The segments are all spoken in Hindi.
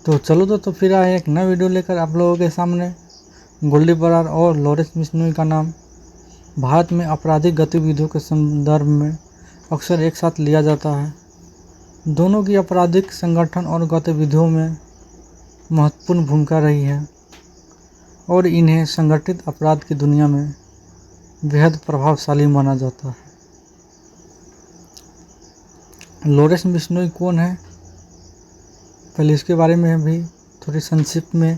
तो चलो तो फिर आए एक नया वीडियो लेकर आप लोगों के सामने। गोल्डी बरार और लॉरेंस बिश्नोई का नाम भारत में आपराधिक गतिविधियों के संदर्भ में अक्सर एक साथ लिया जाता है। दोनों की आपराधिक संगठन और गतिविधियों में महत्वपूर्ण भूमिका रही है और इन्हें संगठित अपराध की दुनिया में बेहद प्रभावशाली माना जाता है। लॉरेंस बिश्नोई कौन है, पहले इसके बारे में भी थोड़ी संक्षिप्त में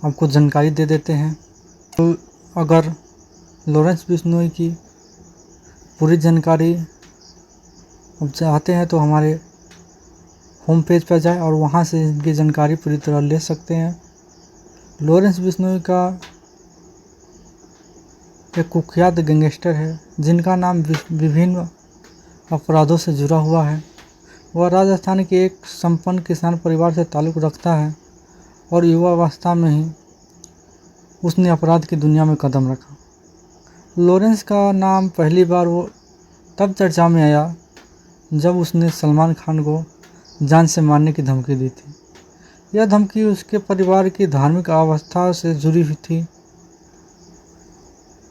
आपको जानकारी दे देते हैं। तो अगर लॉरेंस बिश्नोई की पूरी जानकारी आप चाहते हैं तो हमारे होम पेज पर जाएं और वहां से इनकी जानकारी पूरी तरह ले सकते हैं। लॉरेंस बिश्नोई का एक कुख्यात गैंगस्टर है जिनका नाम विभिन्न अपराधों से जुड़ा हुआ है। वह राजस्थान के एक संपन्न किसान परिवार से ताल्लुक़ रखता है और युवावस्था में ही उसने अपराध की दुनिया में कदम रखा। लॉरेंस का नाम पहली बार वो तब चर्चा में आया जब उसने सलमान खान को जान से मारने की धमकी दी थी। यह धमकी उसके परिवार की धार्मिक अवस्था से जुड़ी हुई थी,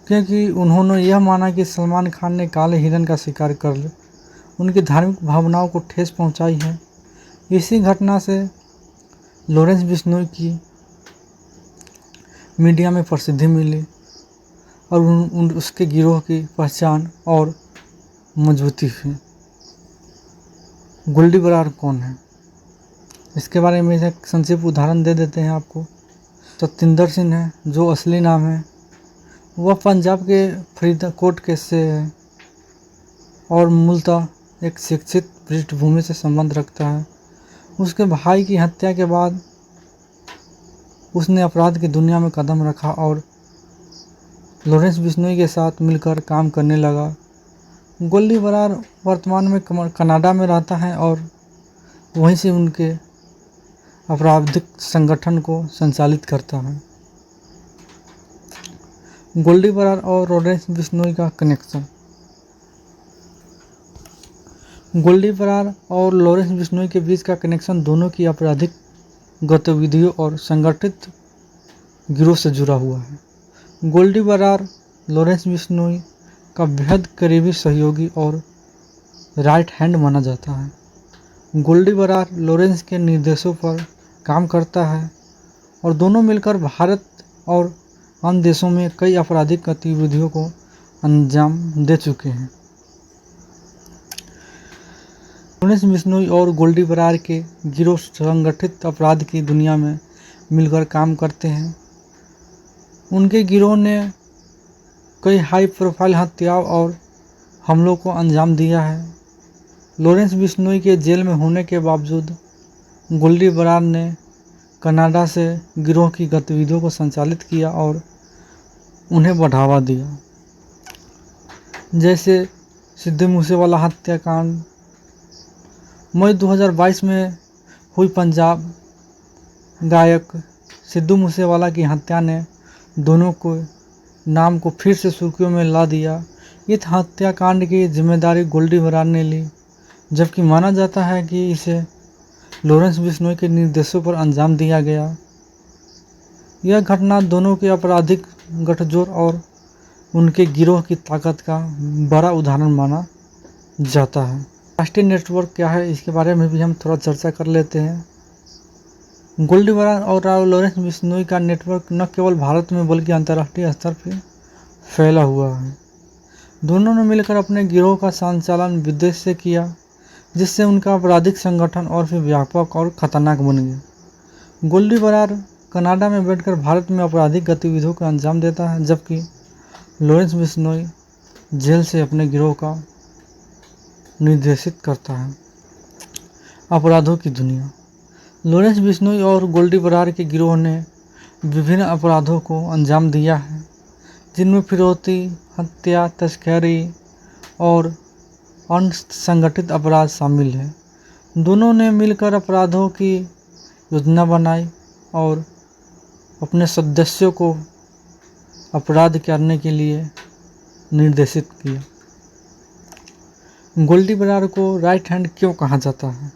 क्योंकि उन्होंने यह माना कि सलमान खान ने काले हिरन का शिकार कर उनकी धार्मिक भावनाओं को ठेस पहुंचाई है। इसी घटना से लॉरेंस बिश्नोई की मीडिया में प्रसिद्धि मिली और उसके गिरोह की पहचान और मजबूती हुई। गोल्डी बरार कौन है, इसके बारे में एक संक्षिप्त उदाहरण दे देते हैं आपको। सतिंदर सिंह है जो असली नाम है। वह पंजाब के फरीदकोट के से है और मूलतः एक शिक्षित पृष्ठभूमि से संबंध रखता है। उसके भाई की हत्या के बाद उसने अपराध की दुनिया में कदम रखा और लॉरेंस बिश्नोई के साथ मिलकर काम करने लगा। गोल्डी बरार वर्तमान में कनाडा में रहता है और वहीं से उनके आपराधिक संगठन को संचालित करता है। गोल्डी बरार और लॉरेंस बिश्नोई का कनेक्शन। गोल्डी बरार और लॉरेंस बिश्नोई के बीच का कनेक्शन दोनों की आपराधिक गतिविधियों और संगठित गिरोह से जुड़ा हुआ है। गोल्डी बरार लॉरेंस बिश्नोई का बेहद करीबी सहयोगी और राइट हैंड माना जाता है। गोल्डी बरार लॉरेंस के निर्देशों पर काम करता है और दोनों मिलकर भारत और अन्य देशों में कई आपराधिक गतिविधियों को अंजाम दे चुके हैं। लॉरेंस बिश्नोई और गोल्डी बरार के गिरोह संगठित अपराध की दुनिया में मिलकर काम करते हैं। उनके गिरोह ने कई हाई प्रोफाइल हत्याओं और हमलों को अंजाम दिया है। लॉरेंस बिश्नोई के जेल में होने के बावजूद गोल्डी बरार ने कनाडा से गिरोह की गतिविधियों को संचालित किया और उन्हें बढ़ावा दिया। जैसे सिद्धू मूसेवाला हत्याकांड, मई 2022 में हुई पंजाब गायक सिद्धू मूसेवाला की हत्या ने दोनों को नाम को फिर से सुर्खियों में ला दिया। इस हत्याकांड की जिम्मेदारी गोल्डी बरार ने ली, जबकि माना जाता है कि इसे लॉरेंस बिश्नोई के निर्देशों पर अंजाम दिया गया। यह घटना दोनों के आपराधिक गठजोड़ और उनके गिरोह की ताकत का बड़ा उदाहरण माना जाता है। राष्ट्रीय नेटवर्क क्या है, इसके बारे में भी हम थोड़ा चर्चा कर लेते हैं। गोल्डी बरार और लॉरेंस बिश्नोई का नेटवर्क न केवल भारत में बल्कि अंतर्राष्ट्रीय स्तर पर फैला हुआ है। दोनों ने मिलकर अपने गिरोह का संचालन विदेश से किया, जिससे उनका आपराधिक संगठन और भी व्यापक और खतरनाक बन गया। गोल्डी बरार कनाडा में बैठकर भारत में आपराधिक गतिविधियों को अंजाम देता है, जबकि लॉरेंस बिश्नोई जेल से अपने गिरोह का निर्देशित करता है। अपराधों की दुनिया। लॉरेंस बिश्नोई और गोल्डी बरार के गिरोह ने विभिन्न अपराधों को अंजाम दिया है, जिनमें फिरौती, हत्या, तस्करी और अन्य संगठित अपराध शामिल है। दोनों ने मिलकर अपराधों की योजना बनाई और अपने सदस्यों को अपराध करने के लिए निर्देशित किया। गोल्डी बरार को राइट हैंड क्यों कहा जाता है?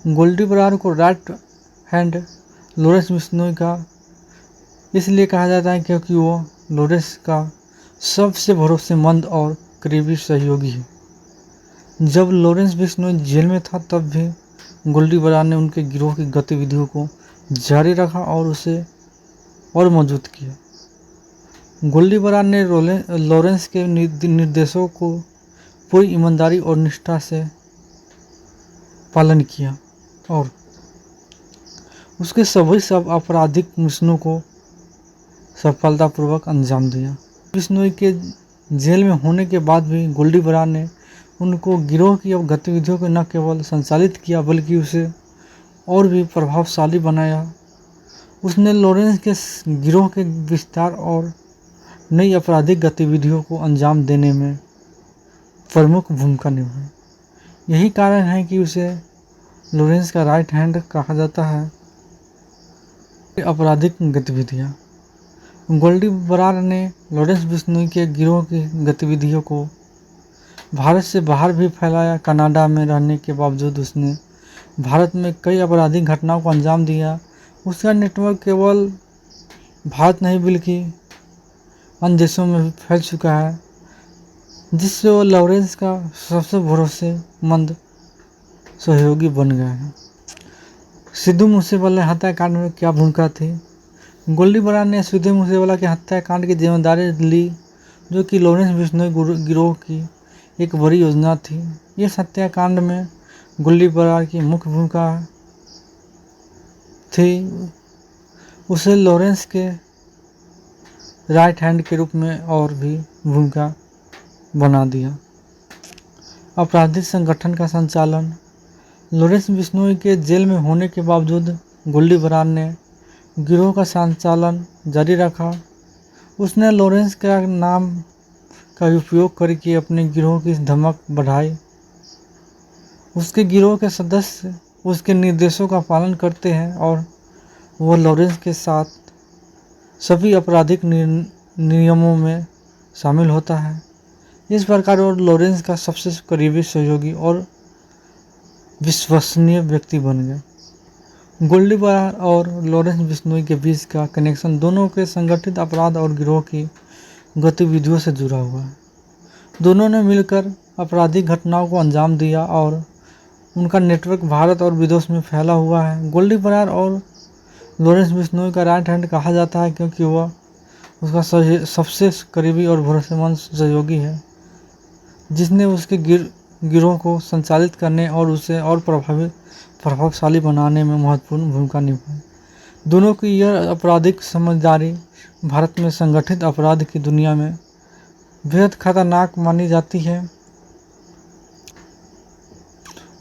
गोल्डी बरार को राइट हैंड लॉरेंस बिश्नोई का इसलिए कहा जाता है क्योंकि वो लॉरेंस का सबसे भरोसेमंद और करीबी सहयोगी है। जब लॉरेंस बिश्नोई जेल में था तब भी गोल्डी बरार ने उनके गिरोह की गतिविधियों को जारी रखा और उसे और मजबूत किया। गोल्डी बरार ने लॉरेंस के निर्देशों को पूरी ईमानदारी और निष्ठा से पालन किया और उसके सभी सब आपराधिक मिशनों को सफलतापूर्वक अंजाम दिया। बिश्नोई के जेल में होने के बाद भी गोल्डी बरार ने उनको गिरोह की गतिविधियों को न केवल संचालित किया बल्कि उसे और भी प्रभावशाली बनाया। उसने लॉरेंस के गिरोह के विस्तार और नई आपराधिक गतिविधियों को अंजाम देने में प्रमुख भूमिका निभाई। यही कारण है कि उसे लॉरेंस का राइट हैंड कहा जाता है। आपराधिक गतिविधियाँ गोल्डी बरार ने लॉरेंस बिश्नोई के गिरोह की गतिविधियों को भारत से बाहर भी फैलाया। कनाडा में रहने के बावजूद उसने भारत में कई आपराधिक घटनाओं को अंजाम दिया। उसका नेटवर्क केवल भारत नहीं बल्कि अन्य देशों में भी फैल चुका है, जिससे वो लॉरेंस का सबसे भरोसेमंद सहयोगी बन गया है। सिद्धू मूसेवाला हत्याकांड में क्या भूमिका थी? गोल्डी बरार ने सिद्धू मूसेवाला के हत्याकांड की जिम्मेदारी ली, जो कि लॉरेंस बिश्नोई गिरोह की एक बड़ी योजना थी। इस हत्याकांड में गोल्डी बरार की मुख्य भूमिका थी। उसे लॉरेंस के राइट हैंड के रूप में और भी भूमिका बना दिया। आपराधिक संगठन का संचालन लॉरेंस बिश्नोई के जेल में होने के बावजूद गोल्डी बरार ने गिरोह का संचालन जारी रखा। उसने लॉरेंस का नाम का उपयोग करके अपने गिरोह की धमक बढ़ाई। उसके गिरोह के सदस्य उसके निर्देशों का पालन करते हैं और वह लॉरेंस के साथ सभी आपराधिक नियमों में शामिल होता है। इस प्रकार वो लॉरेंस का सबसे करीबी सहयोगी और विश्वसनीय व्यक्ति बन गए। गोल्डी बरार और लॉरेंस बिश्नोई के बीच का कनेक्शन दोनों के संगठित अपराध और गिरोह की गतिविधियों से जुड़ा हुआ है। दोनों ने मिलकर आपराधिक घटनाओं को अंजाम दिया और उनका नेटवर्क भारत और विदेश में फैला हुआ है। गोल्डी बरार और लॉरेंस बिश्नोई का राइट हैंड कहा जाता है क्योंकि वह उसका सबसे करीबी और भरोसेमंद सहयोगी है, जिसने उसके गिरोह को संचालित करने और उसे और प्रभावशाली बनाने में महत्वपूर्ण भूमिका निभाई। दोनों की यह आपराधिक समझदारी भारत में संगठित अपराध की दुनिया में बेहद खतरनाक मानी जाती है।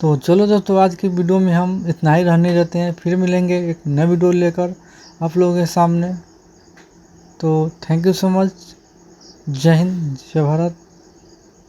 तो चलो दोस्तों, आज की वीडियो में हम इतना ही रहने देते हैं। फिर मिलेंगे एक नई वीडियो लेकर आप लोगों के सामने। तो थैंक यू सो मच। जय हिंद, जय भारत।